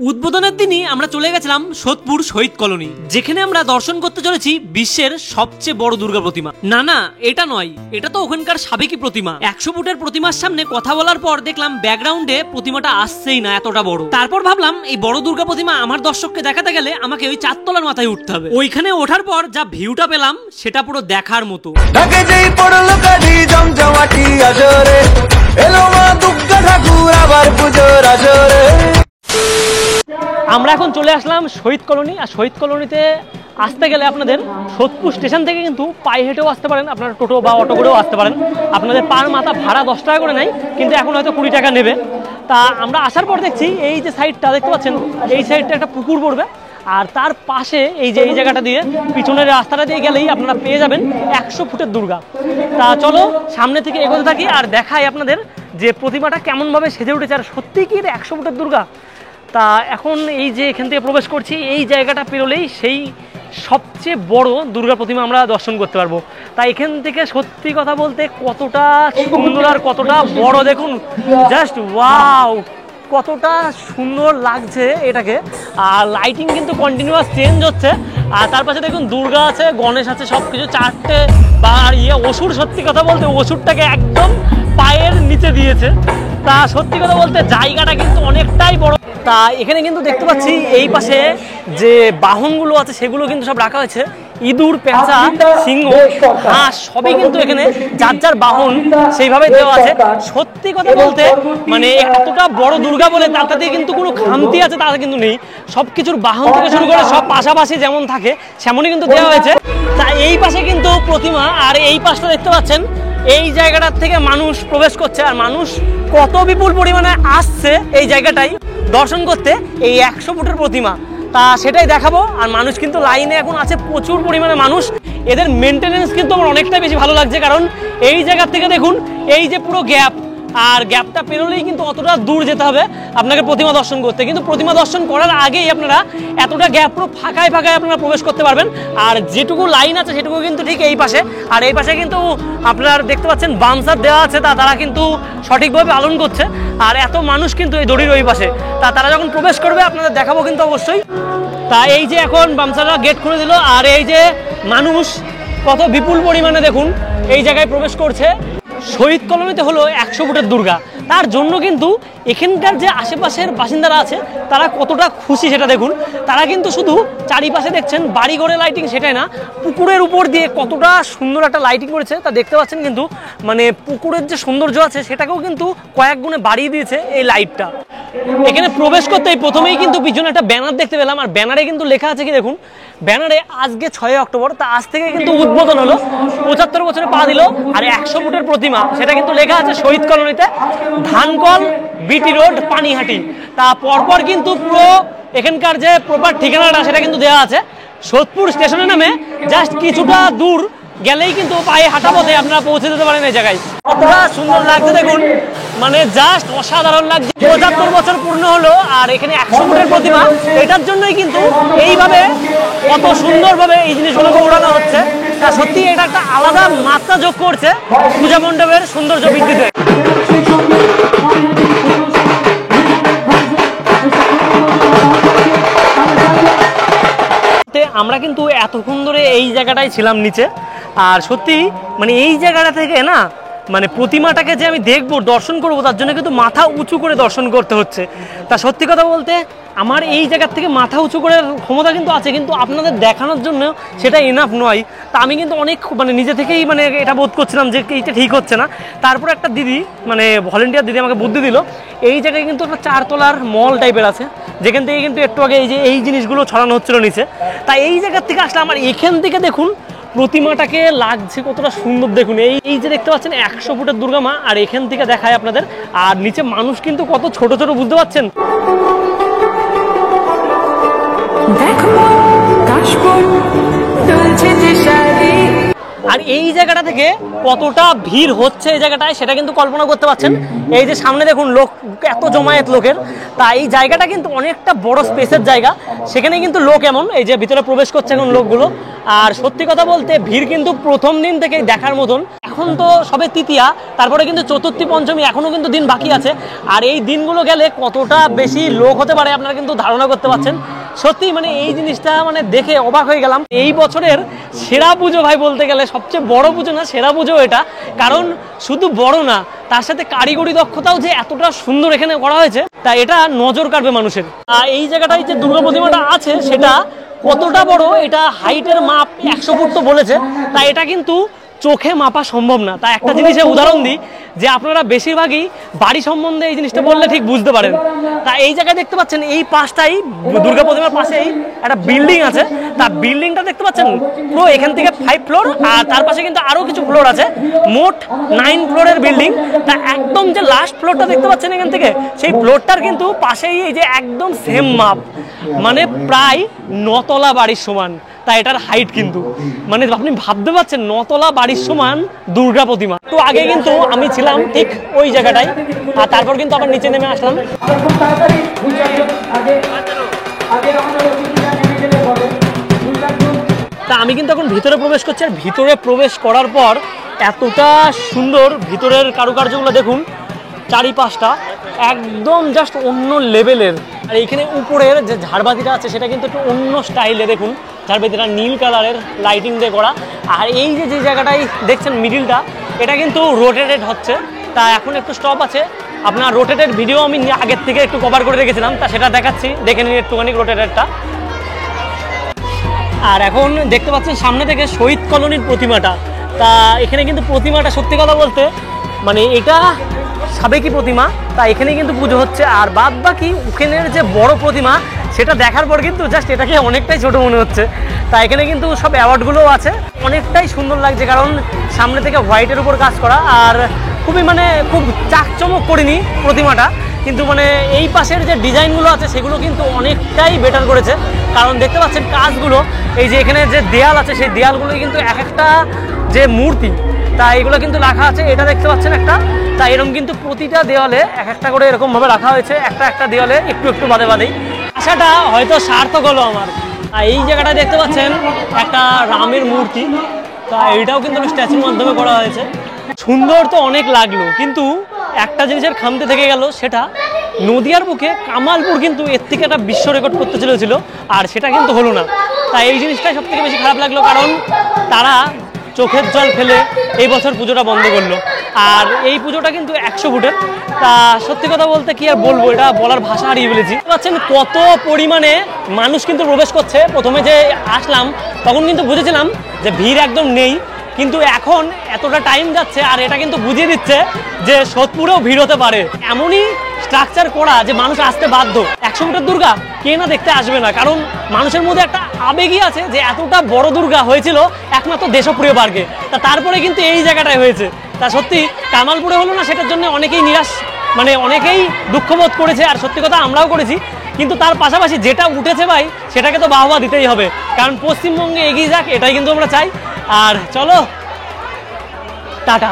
উদ্বোধনের দিনই আমরা চলে গেছিলাম সোদপুর শহীদ কলোনি, যেখানে আমরা দর্শন করতে চলেছি বিশ্বের সবচেয়ে বড় দুর্গা প্রতিমা। না এটা নয়, এটা তো ওখানকার সাবেকি প্রতিমা। 100 ফুটের প্রতিমার সামনে কথা বলার পর দেখলাম ব্যাকগ্রাউন্ডে প্রতিমাটা আসছেই না, এতটা বড়। তারপর ভাবলাম এই বড় দুর্গা প্রতিমা আমার দর্শককে দেখাতে গেলে আমাকে ওই 4 তলার মাথায় উঠতে হবে। ওইখানে ওঠার পর যা ভিউটা পেলাম সেটা পুরো দেখার মতো। আমরা এখন চলে আসলাম শহীদ কলোনি, আর শহীদ কলোনিতে আসতে গেলে আপনাদের সোদপুর স্টেশন থেকে কিন্তু পায়ে হেঁটেও আসতে পারেন, আপনারা টোটো বা অটো করেও আসতে পারেন। আপনাদের পার মাথা ভাড়া 10 টাকা করে নেয়, কিন্তু এখন হয়তো 20 টাকা নেবে। তা আমরা আসার পর দেখছি এই যে সাইডটা দেখতে পাচ্ছেন, এই সাইডটা একটা পুকুর পড়বে, আর তার পাশে এই যে এই জায়গাটা দিয়ে পিছনের রাস্তাটা দিয়ে গেলেই আপনারা পেয়ে যাবেন 100 ফুটের দুর্গা। তা চলো সামনে থেকে এগোতে থাকি আর দেখাই আপনাদের যে প্রতিমাটা কেমনভাবে সেজে উঠেছে। আর সত্যি কি 100 ফুটের দুর্গা? তা এখন এই যে এখান থেকে প্রবেশ করছি, এই জায়গাটা পেরোলেই সেই সবচেয়ে বড় দুর্গা প্রতিমা আমরা দর্শন করতে পারবো। তাই এখান থেকে সত্যি কথা বলতে কতটা সুন্দর আর কতটা বড় দেখুন, জাস্ট ওয়াও, কতটা সুন্দর লাগছে এটাকে। আর লাইটিং কিন্তু কন্টিনিউয়াস চেঞ্জ হচ্ছে। আর তার পাশে দেখুন দুর্গা আছে, গণেশ আছে, সব কিছু 4টে বা অসুর, সত্যি কথা বলতে অসুরটাকে একদম পায়ের নিচে দিয়েছে। তা সত্যি কথা বলতে জায়গাটা কিন্তু অনেকটাই বড়। তা এখানে কিন্তু দেখতে পাচ্ছি এই পাশে যে বাহনগুলো আছে সেগুলো কিন্তু সব রাখা হয়েছে। ইঁদুর, পেঁচা, সিংহ, হাঁস সবই কিন্তু এখানে যার যার বাহন সেইভাবে দেওয়া আছে। সত্যি কথা বলতে মানে এতটা বড় দুর্গা বলে তাতে কিন্তু কোনো খামতি আছে তাতে কিন্তু নেই। সব কিছুর বাহন থেকে শুরু করে সব পাশাপাশি যেমন থাকে সেমনই কিন্তু দেওয়া হয়েছে। তা এই পাশে কিন্তু প্রতিমা, আর এই পাশটা দেখতে পাচ্ছেন এই জায়গাটার থেকে মানুষ প্রবেশ করছে। আর মানুষ কত বিপুল পরিমাণে আসছে এই জায়গাটাই দর্শন করতে এই 100 ফুটের প্রতিমা, তা সেটাই দেখাবো। আর মানুষ কিন্তু লাইনে এখন আছে প্রচুর পরিমাণে মানুষ। এদের মেনটেনেন্স কিন্তু আমার অনেকটাই বেশি ভালো লাগছে, কারণ এই জায়গা থেকে দেখুন এই যে পুরো গ্যাপ, আর গ্যাপটা পেরোলেই কিন্তু অতটা দূর যেতে হবে আপনাকে প্রতিমা দর্শন করতে। কিন্তু প্রতিমা দর্শন করার আগেই আপনারা এতটা গ্যাপ পুরো ফাঁকায় আপনারা প্রবেশ করতে পারবেন। আর যেটুকু লাইন আছে সেটুকু কিন্তু ঠিক এই পাশে। আর এই পাশে কিন্তু আপনারা দেখতে পাচ্ছেন বাউন্সার দেওয়া আছে, তারা কিন্তু সঠিকভাবে পালন করছে। আর এত মানুষ কিন্তু এই দড়ির ওই পাশে, তারা যখন প্রবেশ করবে আপনাদের দেখাবো কিন্তু অবশ্যই। তা এই যে এখন বাউন্সাররা গেট খুলে দিল, আর এই যে মানুষ কত বিপুল পরিমাণে দেখুন এই জায়গায় প্রবেশ করছে। শহীদ কলোনিতে হলো 100 ফুটের দুর্গা, তার জন্য কিন্তু এখানকার যে আশেপাশের বাসিন্দারা আছে তারা কতটা খুশি সেটা দেখুন। তারা কিন্তু শুধু চারিপাশে দেখছেন বাড়ি ঘরে লাইটিং সেটাই না, পুকুরের উপর দিয়ে কতটা সুন্দর একটা লাইটিং করেছে তা দেখতে পাচ্ছেন। কিন্তু মানে পুকুরের যে সৌন্দর্য আছে সেটাকেও কিন্তু কয়েক গুণে বাড়িয়ে দিয়েছে এই লাইটটা। এখানে প্রবেশ করতেই প্রথমেই কিন্তু পিছনে একটা ব্যানার দেখতে পেলাম, আর ব্যানারে কিন্তু লেখা আছে কি দেখুন, ব্যানারে আজকে 6 অক্টোবর, তা আজ থেকে কিন্তু উদ্বোধন হলো, 75 বছরে পা দিল। আর 100 ফুটের প্রতিমা সেটা কিন্তু লেখা আছে শহীদ কলোনিতে, ধানকল, বিটি রোড, পানিহাটি। তা পরপর কিন্তু পুরো এখানকার যে প্রপার ঠিকানাটা সেটা কিন্তু দেওয়া আছে। সোদপুর স্টেশনে নামে জাস্ট কিছুটা দূর গেলেই কিন্তু পায়ে হাঁটা পথে আপনারা পৌঁছে যেতে পারেন এই জায়গায়। কতটা সুন্দর লাগছে দেখুন, মানে জাস্ট অসাধারণ লাগছে। 75 বছর পূর্ণ হলো, আর এখানে 100 ফুটের প্রতিমা, এটার জন্যই কিন্তু এইভাবে কত সুন্দরভাবে এই জিনিসগুলোকে ওড়ানো হচ্ছে। তা সত্যি এটা একটা আলাদা মাত্রা যোগ করছে পূজা মণ্ডপের সৌন্দর্য বৃদ্ধিতে। আমরা কিন্তু এতক্ষণ ধরে এই জায়গাটায় ছিলাম নিচে, আর সত্যি মানে এই জায়গাটা থেকে না মানে প্রতিমাটাকে যে আমি দেখবো, দর্শন করবো, তার জন্য কিন্তু মাথা উঁচু করে দর্শন করতে হচ্ছে। তা সত্যি কথা বলতে আমার এই জায়গার থেকে মাথা উঁচু করার ক্ষমতা কিন্তু আছে, কিন্তু আপনাদের দেখানোর জন্য সেটা এনাফ নয়। তা আমি কিন্তু অনেক মানে নিজে থেকেই মানে এটা বোধ করছিলাম যে এইটা ঠিক হচ্ছে না। তারপর একটা দিদি মানে ভলেন্টিয়ার দিদি আমাকে বুদ্ধি দিল, এই জায়গায় কিন্তু একটা 4 তলার মল টাইপের আছে, যেখান থেকে কিন্তু একটু আগে এই যে এই জিনিসগুলো ছড়ানো হচ্ছিল নিচে। তাই এই জায়গার থেকে আসলে আমার এখান থেকে দেখুন প্রতিমাটাকে লাগছে কতটা সুন্দর দেখুন। এই যে দেখতে পাচ্ছেন 100 ফুটের দুর্গা মা, আর এখান থেকে দেখায় আপনাদের। আর নিচে মানুষ কিন্তু কত ছোট ছোট বুঝতে পারছেন। আর এই জায়গাটা থেকে কতটা ভিড় হচ্ছে এই জায়গাটায় সেটা কিন্তু কল্পনা করতে পারছেন। এই যে সামনে দেখুন লোক, এত জমায়েত লোকের। তা এই জায়গাটা কিন্তু অনেকটা বড় স্পেসের জায়গা, সেখানে কিন্তু লোক এমন এই যে ভিতরে প্রবেশ করছে এখন লোকগুলো। আর সত্যি কথা বলতে ভিড় কিন্তু প্রথম দিন থেকে দেখার মতন। এখন তো সবে তৃতীয়া, তারপরে কিন্তু চতুর্থী পঞ্চমী, এখনো কিন্তু দিন বাকি আছে। আর এই দিনগুলো গেলে কতটা বেশি লোক হতে পারে আপনারা কিন্তু ধারণা করতে পারছেন। সত্যি মানে এই জিনিসটা মানে দেখে অবাক হয়ে গেলাম। এই বছরের সেরা পুজো ভাই বলতে গেলে, সবচেয়ে বড় পুজো না সেরা পুজো এটা। কারণ শুধু বড় না, তার সাথে কারিগরি দক্ষতাও যে এতটা সুন্দর এখানে করা হয়েছে, তা এটা নজর কাড়বে মানুষের। এই জায়গাটায় যে দুর্গা প্রতিমাটা আছে সেটা কতটা বড়, এটা হাইটের মাপ 100 ফুট তো বলেছে, তা এটা কিন্তু চোখে মাপা সম্ভব না। তা একটা জিনিসের উদাহরণ দিই, যে আপনারা বেশিরভাগই বাড়ি সম্বন্ধে এই জিনিসটা বললে ঠিক বুঝতে পারেন। তা এই জায়গায় দেখতে পাচ্ছেন এই পাশটাই দুর্গা প্রতিমার পাশেই একটা বিল্ডিং আছে। তা বিল্ডিংটা দেখতে পাচ্ছেন পুরো এখান থেকে 5 ফ্লোর, আর তার পাশে কিন্তু আরো কিছু ফ্লোর আছে, মোট 9 ফ্লোরের বিল্ডিং। তা একদম যে লাস্ট ফ্লোরটা দেখতে পাচ্ছেন এখান থেকে, সেই ফ্লোরটার কিন্তু পাশেই এই যে একদম সেম মাপ, মানে প্রায় 9 তলা বাড়ির সমান। তা এটার হাইট কিন্তু মানে আপনি ভাবতে পারছেন 9 তলা বাড়ির সমান দুর্গা প্রতিমা। তো আগে কিন্তু আমি ছিলাম ঠিক ওই জায়গাটায়, আর তারপর কিন্তু আবার নিচে নেমে আসলাম। তা আমি কিন্তু এখন ভিতরে প্রবেশ করছি, আর ভিতরে প্রবেশ করার পর এতটা সুন্দর ভিতরের কারুকার্যগুলো দেখুন, চারিপাশটা একদম জাস্ট অন্য লেভেলের। আর এইখানে উপরের যে ঝাড়বাতিটা আছে সেটা কিন্তু একটু অন্য স্টাইলে, দেখুন ঝাড়বাতিটা নীল কালারের লাইটিং দিয়ে করা। আর এই যে জায়গাটাই দেখছেন মিডিলটা, এটা কিন্তু রোটেটেড হচ্ছে। তা এখন একটু স্টপ আছে, আপনার রোটেটেড ভিডিও আমি আগের থেকে একটু কভার করে রেখেছিলাম, তা সেটা দেখাচ্ছি, দেখে নিন একটুখানি রোটেটেডটা। আর এখন দেখতে পাচ্ছেন সামনে থেকে শহীদ কলোনির প্রতিমাটা। তা এখানে কিন্তু প্রতিমাটা সত্যি কথা বলতে মানে এটা সাবেকি প্রতিমা, তা এখানে কিন্তু পুজো হচ্ছে। আর বাদ বাকি ওখানের যে বড় প্রতিমা সেটা দেখার পর কিন্তু জাস্ট এটাকে অনেকটাই ছোট মনে হচ্ছে। তা এখানে কিন্তু সব অ্যাওয়ার্ডগুলোও আছে, অনেকটাই সুন্দর লাগছে, কারণ সামনে থেকে হোয়াইটের উপর কাজ করা। আর খুবই মানে খুব চাকচমক করিনি প্রতিমাটা, কিন্তু মানে এই পাশের যে ডিজাইনগুলো আছে সেগুলো কিন্তু অনেকটাই বেটার করেছে। কারণ দেখতে পাচ্ছেন কাজগুলো, এই যে এখানে যে দেয়াল আছে সেই দেয়ালগুলো কিন্তু এক একটা যে মূর্তি, তা এগুলো কিন্তু রাখা আছে। এটা দেখতে পাচ্ছেন একটা, তা এরকম কিন্তু প্রতিটা দেওয়ালে এক একটা করে এরকমভাবে রাখা হয়েছে, একটা একটা দেওয়ালে একটু একটু বাদে বাদেই। আশাটা হয়তো সার্থক হলো আমার। আর এই জায়গাটা দেখতে পাচ্ছেন একটা রামের মূর্তি, তা এইটাও কিন্তু স্ট্যাচুর মাধ্যমে করা হয়েছে। সুন্দর তো অনেক লাগলো, কিন্তু একটা জিনিসের খামতে থেকে গেল, সেটা নদিয়ার বুকে কামালপুর কিন্তু এর থেকে একটা বিশ্ব রেকর্ড করতে চলেছিল, আর সেটা কিন্তু হলো না। তাই এই জিনিসটাই সব থেকে বেশি খারাপ লাগলো, কারণ তারা চোখের জল ফেলে এই বছর পুজোটা বন্ধ করলো। আর এই পুজোটা কিন্তু 100 ফুটের। তা সত্যি কথা বলতে কি আর বলবো, এটা বলার ভাষা হারিয়ে ফেলেছি। পাচ্ছেন কত পরিমাণে মানুষ কিন্তু প্রবেশ করছে। প্রথমে যে আসলাম তখন কিন্তু বুঝেছিলাম যে ভিড় একদম নেই, কিন্তু এখন এতটা টাইম যাচ্ছে আর এটা কিন্তু বুঝিয়ে দিচ্ছে যে সোদপুরেও ভিড় হতে পারে। এমনই স্ট্রাকচার করা যে মানুষ আসতে বাধ্য। 100 ফুটের দুর্গা কে না দেখতে আসবে না, কারণ মানুষের মধ্যে একটা আবেগই আছে যে এতটা বড় দুর্গা হয়েছিল একমাত্র দেশপ্রিয় পার্কে, তা তারপরে কিন্তু এই জায়গাটায় হয়েছে। তা সত্যি কামালপুরে হলো না, সেটার জন্য অনেকেই নিরাশ, মানে অনেকেই দুঃখবোধ করেছে, আর সত্যি কথা আমরাও করেছি। কিন্তু তার পাশাপাশি যেটা উঠেছে ভাই, সেটাকে তো বাহবা দিতেই হবে, কারণ পশ্চিমবঙ্গে এগিয়ে যাক এটাই কিন্তু আমরা চাই। আর চলো টাটা।